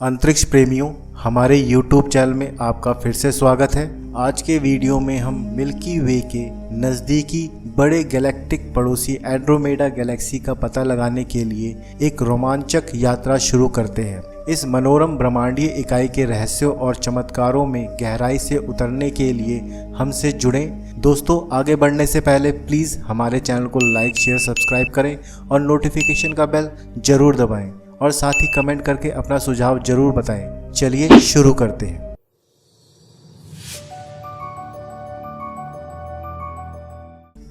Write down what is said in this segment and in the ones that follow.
अंतरिक्ष प्रेमियों, हमारे YouTube चैनल में आपका फिर से स्वागत है। आज के वीडियो में हम मिल्की वे के नज़दीकी बड़े गैलेक्टिक पड़ोसी एंड्रोमेडा गैलेक्सी का पता लगाने के लिए एक रोमांचक यात्रा शुरू करते हैं। इस मनोरम ब्रह्मांडीय इकाई के रहस्यों और चमत्कारों में गहराई से उतरने के लिए हमसे जुड़ें। दोस्तों, आगे बढ़ने से पहले प्लीज़ हमारे चैनल को लाइक, शेयर, सब्सक्राइब करें और नोटिफिकेशन का बेल ज़रूर दबाएं और साथ ही कमेंट करके अपना सुझाव जरूर बताएं। चलिए शुरू करते हैं।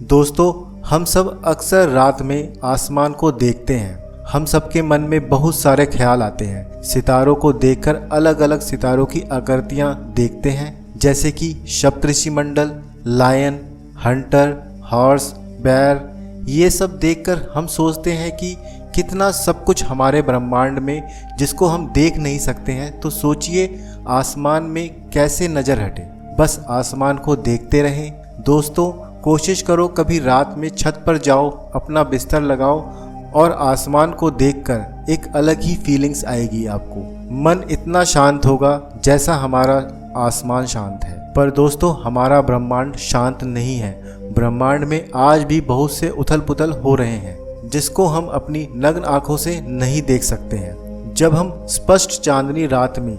दोस्तों, हम सब अक्सर रात में आसमान को देखते हैं। हम सबके मन में बहुत सारे ख्याल आते हैं। सितारों को देखकर अलग अलग सितारों की आकृतियां देखते हैं, जैसे कि सप्तऋषि मंडल, लायन, हंटर, हॉर्स, बैर। ये सब देखकर हम सोचते हैं कि कितना सब कुछ हमारे ब्रह्मांड में जिसको हम देख नहीं सकते हैं। तो सोचिए आसमान में कैसे नज़र हटे, बस आसमान को देखते रहें। दोस्तों, कोशिश करो कभी रात में छत पर जाओ, अपना बिस्तर लगाओ और आसमान को देखकर एक अलग ही फीलिंग्स आएगी आपको। मन इतना शांत होगा जैसा हमारा आसमान शांत है। पर दोस्तों, हमारा ब्रह्मांड शांत नहीं है। ब्रह्मांड में आज भी बहुत से उथल पुथल हो रहे हैं जिसको हम अपनी नग्न आंखों से नहीं देख सकते हैं। जब हम स्पष्ट चांदनी रात में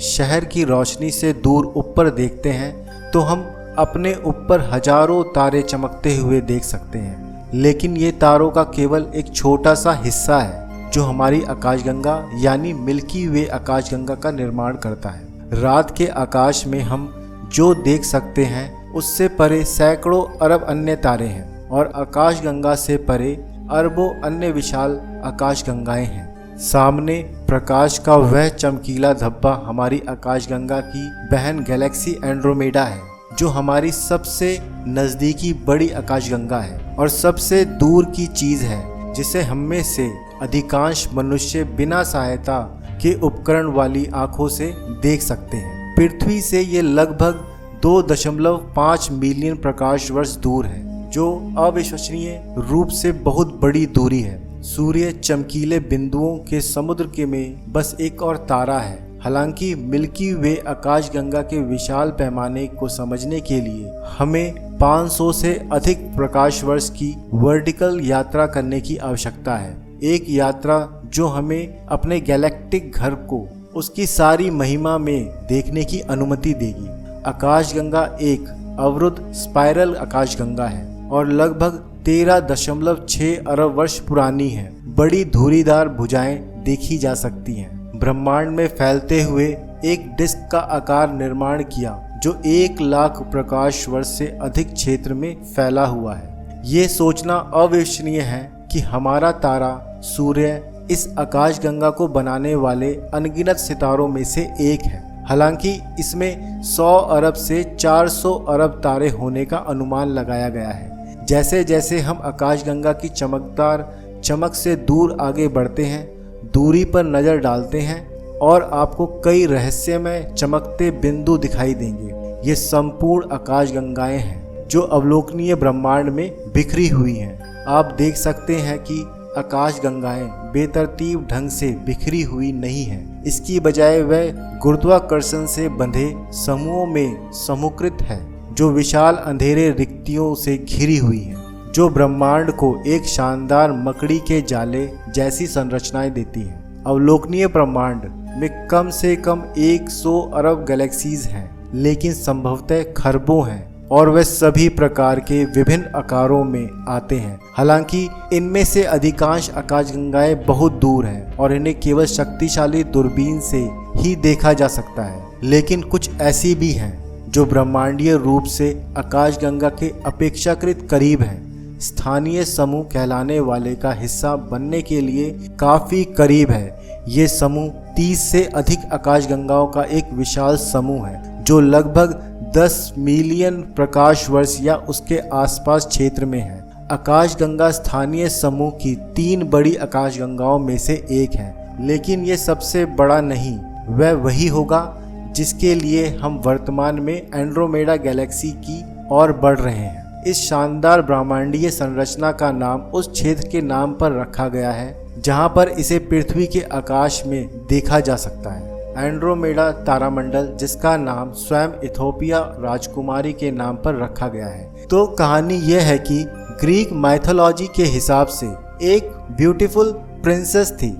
शहर की रोशनी से दूर ऊपर देखते हैं तो हम अपने ऊपर हजारों तारे चमकते हुए देख सकते हैं, लेकिन ये तारों का केवल एक छोटा सा हिस्सा है जो हमारी आकाशगंगा यानी मिल्की वे आकाशगंगा का निर्माण करता है। रात के आकाश में हम जो देख सकते हैं उससे परे सैकड़ों अरब अन्य तारे हैं और आकाशगंगा से परे अरबों अन्य विशाल आकाशगंगाएं हैं। सामने प्रकाश का वह चमकीला धब्बा हमारी आकाशगंगा की बहन गैलेक्सी एंड्रोमेडा है, जो हमारी सबसे नज़दीकी बड़ी आकाशगंगा है और सबसे दूर की चीज़ है जिसे हमें से अधिकांश मनुष्य बिना सहायता के उपकरण वाली आंखों से देख सकते हैं। पृथ्वी से ये लगभग 2.5 मिलियन प्रकाश वर्ष दूर है, जो अविश्वसनीय रूप से बहुत बड़ी दूरी है। सूर्य चमकीले बिंदुओं के समुद्र के में बस एक और तारा है। हालांकि मिल्की वे आकाशगंगा के विशाल पैमाने को समझने के लिए हमें 500 से अधिक प्रकाश वर्ष की वर्टिकल यात्रा करने की आवश्यकता है। एक यात्रा जो हमें अपने गैलेक्टिक घर को उसकी सारी महिमा में देखने की अनुमति देगी। आकाशगंगा एक अवरुद्ध स्पाइरल आकाशगंगा है और लगभग 13.6 अरब वर्ष पुरानी है। बड़ी धुरीदार भुजाएं देखी जा सकती हैं। ब्रह्मांड में फैलते हुए एक डिस्क का आकार निर्माण किया जो 1 लाख प्रकाश वर्ष से अधिक क्षेत्र में फैला हुआ है। ये सोचना अविश्वसनीय है कि हमारा तारा सूर्य इस आकाशगंगा को बनाने वाले अनगिनत सितारों में से एक है। हालांकि इसमें 100 अरब से 400 अरब तारे होने का अनुमान लगाया गया है। जैसे जैसे हम आकाशगंगा की चमकदार चमक से दूर आगे बढ़ते हैं, दूरी पर नज़र डालते हैं और आपको कई रहस्यमय चमकते बिंदु दिखाई देंगे। ये संपूर्ण आकाशगंगाएं हैं जो अवलोकनीय ब्रह्मांड में बिखरी हुई हैं। आप देख सकते हैं कि आकाशगंगाएं बेतरतीब ढंग से बिखरी हुई नहीं हैं। इसकी बजाय वह गुरुत्वाकर्षण से बंधे समूहों में समूहीकृत है जो विशाल अंधेरे रिक्तियों से घिरी हुई है, जो ब्रह्मांड को एक शानदार मकड़ी के जाले जैसी संरचनाएं देती हैं। अवलोकनीय ब्रह्मांड में कम से कम 100 अरब गैलेक्सीज हैं, लेकिन संभवतः खरबों हैं और वे सभी प्रकार के विभिन्न आकारों में आते हैं। हालांकि इनमें से अधिकांश आकाशगंगाएं बहुत दूर हैं और इन्हें केवल शक्तिशाली दूरबीन से ही देखा जा सकता है, लेकिन कुछ ऐसी भी हैं जो ब्रह्मांडीय रूप से आकाशगंगा के अपेक्षाकृत करीब हैं। स्थानीय समूह कहलाने वाले का हिस्सा बनने के लिए काफ़ी करीब है। ये समूह 30 से अधिक आकाशगंगाओं का एक विशाल समूह है जो लगभग 10 मिलियन प्रकाश वर्ष या उसके आसपास क्षेत्र में है। आकाशगंगा स्थानीय समूह की 3 बड़ी आकाशगंगाओं में से एक है, लेकिन ये सबसे बड़ा नहीं। वह वही होगा जिसके लिए हम वर्तमान में एंड्रोमेडा गैलेक्सी की ओर बढ़ रहे हैं। इस शानदार ब्रह्मांडीय संरचना का नाम उस क्षेत्र के नाम पर रखा गया है जहां पर इसे पृथ्वी के आकाश में देखा जा सकता है। एंड्रोमेडा तारामंडल, जिसका नाम स्वयं इथोपिया राजकुमारी के नाम पर रखा गया है। तो कहानी यह है कि ग्रीक माइथोलॉजी के हिसाब से एक ब्यूटीफुल प्रिंसेस थी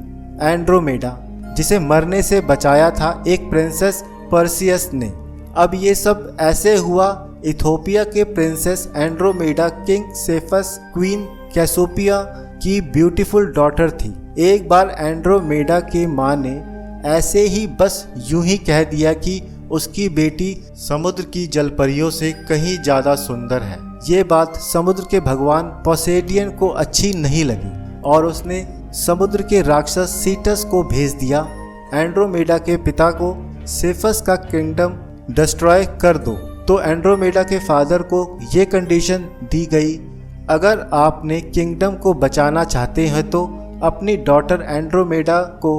एंड्रोमेडा, जिसे मरने से बचाया था एक प्रिंसेस पर्सियस ने। अब ये सब ऐसे हुआ, इथोपिया के प्रिंसेस एंड्रोमेडा किंग सेफस क्वीन कैसोपिया की ब्यूटीफुल डॉटर थी। एक बार एंड्रोमेडा के माँ ने ऐसे ही बस यूं ही कह दिया कि उसकी बेटी समुद्र की जलपरियों से कहीं ज़्यादा सुंदर है। ये बात समुद्र के भगवान पोसेडियन को अच्छी नहीं लगी और उसने समुद्र के राक्षस सीटस को भेज दिया, एंड्रोमेडा के पिता को सेफस का किंगडम डिस्ट्रॉय कर दो। तो एंड्रोमेडा के फादर को ये कंडीशन दी गई, अगर आपने किंगडम को बचाना चाहते हैं तो अपनी डॉटर एंड्रोमेडा को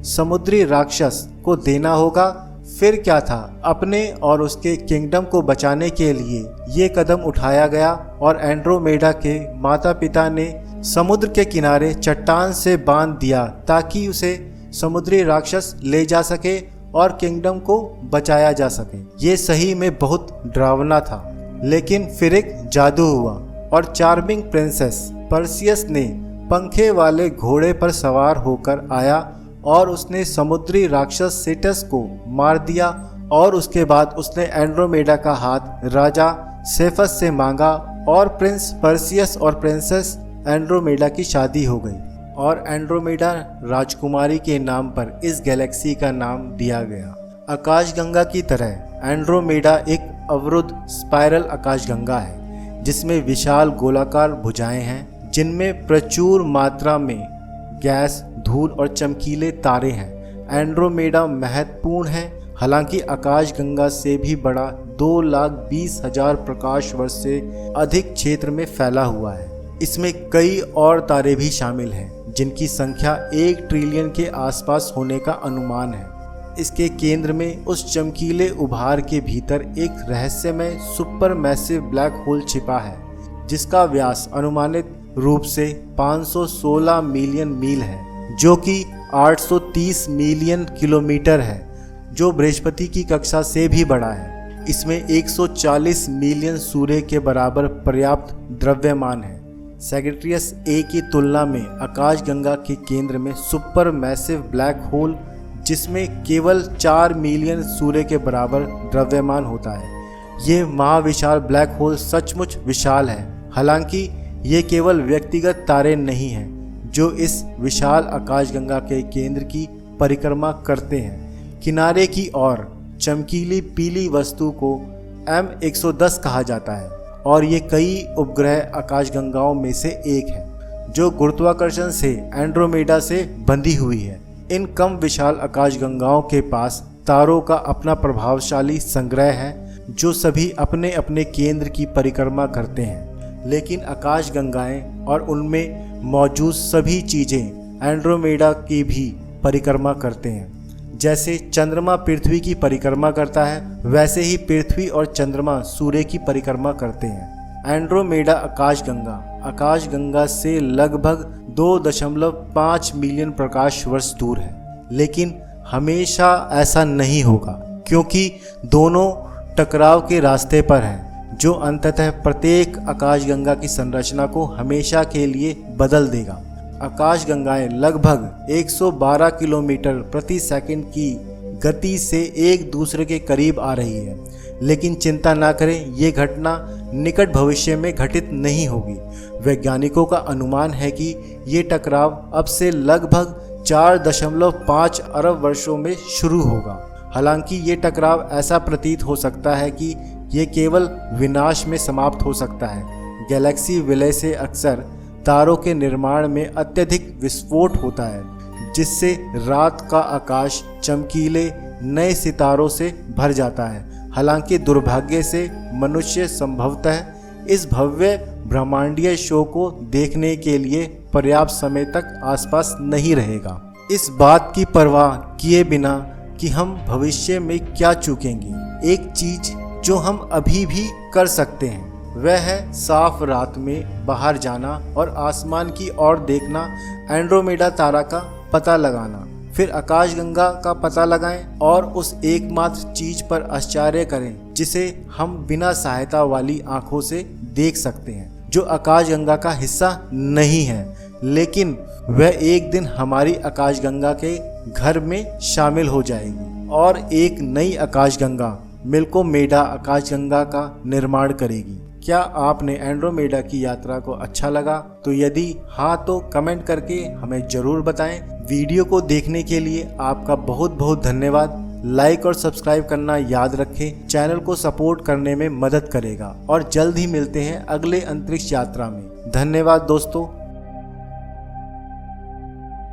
समुद्री राक्षस को देना होगा। फिर क्या था, अपने और उसके किंगडम को बचाने के लिए ये कदम उठाया गया और एंड्रोमेडा के माता पिता ने समुद्र के किनारे चट्टान से बांध दिया ताकि उसे समुद्री राक्षस ले जा सके और किंगडम को बचाया जा सके। ये सही में बहुत डरावना था, लेकिन फिर एक जादू हुआ और चार्मिंग प्रिंसेस पर्सियस ने पंखे वाले घोड़े पर सवार होकर आया और उसने समुद्री राक्षस सीटस को मार दिया और उसके बाद उसने एंड्रोमेडा का हाथ राजा सेफस से मांगा और प्रिंस पर्सियस और प्रिंसेस एंड्रोमेडा की शादी हो गई और एंड्रोमेडा राजकुमारी के नाम पर इस गैलेक्सी का नाम दिया गया। आकाशगंगा की तरह एंड्रोमेडा एक अवरुद्ध स्पाइरल आकाशगंगा है, जिसमें विशाल गोलाकार भुजाएं हैं, जिनमें प्रचुर मात्रा में गैस, धूल और चमकीले तारे हैं। एंड्रोमेडा महत्वपूर्ण है, हालांकि आकाशगंगा से भी बड़ा 2,20,000 प्रकाश वर्ष से अधिक क्षेत्र में फैला हुआ है। इसमें कई और तारे भी शामिल हैं, जिनकी संख्या 1 ट्रिलियन के आसपास होने का अनुमान है। इसके केंद्र में उस चमकीले उभार के भीतर एक रहस्यमय सुपर मैसिव ब्लैक होल छिपा है, जिसका व्यास अनुमानित रूप से 516 मिलियन मील है, जो कि 830 मिलियन किलोमीटर है, जो बृहस्पति की कक्षा से भी बड़ा है। इसमें 140 मिलियन सूर्य के बराबर पर्याप्त द्रव्यमान है। सैगिटेरियस ए की तुलना में आकाशगंगा के केंद्र में सुपर मैसिव ब्लैक होल, जिसमें केवल 4 मिलियन सूर्य के बराबर द्रव्यमान होता है। ये महाविशाल ब्लैक होल सचमुच विशाल है। हालांकि ये केवल व्यक्तिगत तारे नहीं हैं जो इस विशाल आकाशगंगा के केंद्र की परिक्रमा करते हैं। किनारे की ओर चमकीली पीली वस्तु को M110 कहा जाता है और ये कई उपग्रह आकाशगंगाओं में से एक है, जो गुरुत्वाकर्षण से एंड्रोमेडा से बंधी हुई है। इन कम विशाल आकाशगंगाओं के पास तारों का अपना प्रभावशाली संग्रह है, जो सभी अपने अपने केंद्र की परिक्रमा करते हैं। लेकिन आकाशगंगाएं और उनमें मौजूद सभी चीज़ें एंड्रोमेडा की भी परिक्रमा करते हैं। जैसे चंद्रमा पृथ्वी की परिक्रमा करता है, वैसे ही पृथ्वी और चंद्रमा सूर्य की परिक्रमा करते हैं। एंड्रोमेडा आकाशगंगा से लगभग 2.5 मिलियन प्रकाश वर्ष दूर है, लेकिन हमेशा ऐसा नहीं होगा, क्योंकि दोनों टकराव के रास्ते पर हैं, जो अंततः प्रत्येक आकाशगंगा की संरचना को हमेशा के लिए बदल देगा। आकाशगंगाएं लगभग 112 किलोमीटर प्रति सेकंड की गति से एक दूसरे के करीब आ रही है, लेकिन चिंता ना करें, ये घटना निकट भविष्य में घटित नहीं होगी। वैज्ञानिकों का अनुमान है कि ये टकराव अब से लगभग 4.5 अरब वर्षों में शुरू होगा। हालांकि ये टकराव ऐसा प्रतीत हो सकता है कि ये केवल विनाश में समाप्त हो सकता है। गैलेक्सी विलय से अक्सर तारों के निर्माण में अत्यधिक विस्फोट होता है, जिससे रात का आकाश चमकीले नए सितारों से भर जाता है। हालांकि दुर्भाग्य से मनुष्य संभवतः इस भव्य ब्रह्मांडीय शो को देखने के लिए पर्याप्त समय तक आसपास नहीं रहेगा। इस बात की परवाह किए बिना कि हम भविष्य में क्या चूकेंगे, एक चीज जो हम अभी भी कर सकते हैं वह है साफ रात में बाहर जाना और आसमान की ओर देखना, एंड्रोमेडा तारा का पता लगाना। फिर आकाशगंगा का पता लगाएं और उस एकमात्र चीज पर आश्चर्य करें जिसे हम बिना सहायता वाली आंखों से देख सकते हैं, जो आकाशगंगा का हिस्सा नहीं है, लेकिन वह एक दिन हमारी आकाशगंगा के घर में शामिल हो जाएगी और एक नई आकाशगंगा मिल्कोमेडा आकाशगंगा का निर्माण करेगी। क्या आपने एंड्रोमेडा की यात्रा को अच्छा लगा? तो यदि हाँ तो कमेंट करके हमें जरूर बताएं। वीडियो को देखने के लिए आपका बहुत बहुत धन्यवाद। लाइक और सब्सक्राइब करना याद रखें, चैनल को सपोर्ट करने में मदद करेगा और जल्द ही मिलते हैं अगले अंतरिक्ष यात्रा में। धन्यवाद दोस्तों।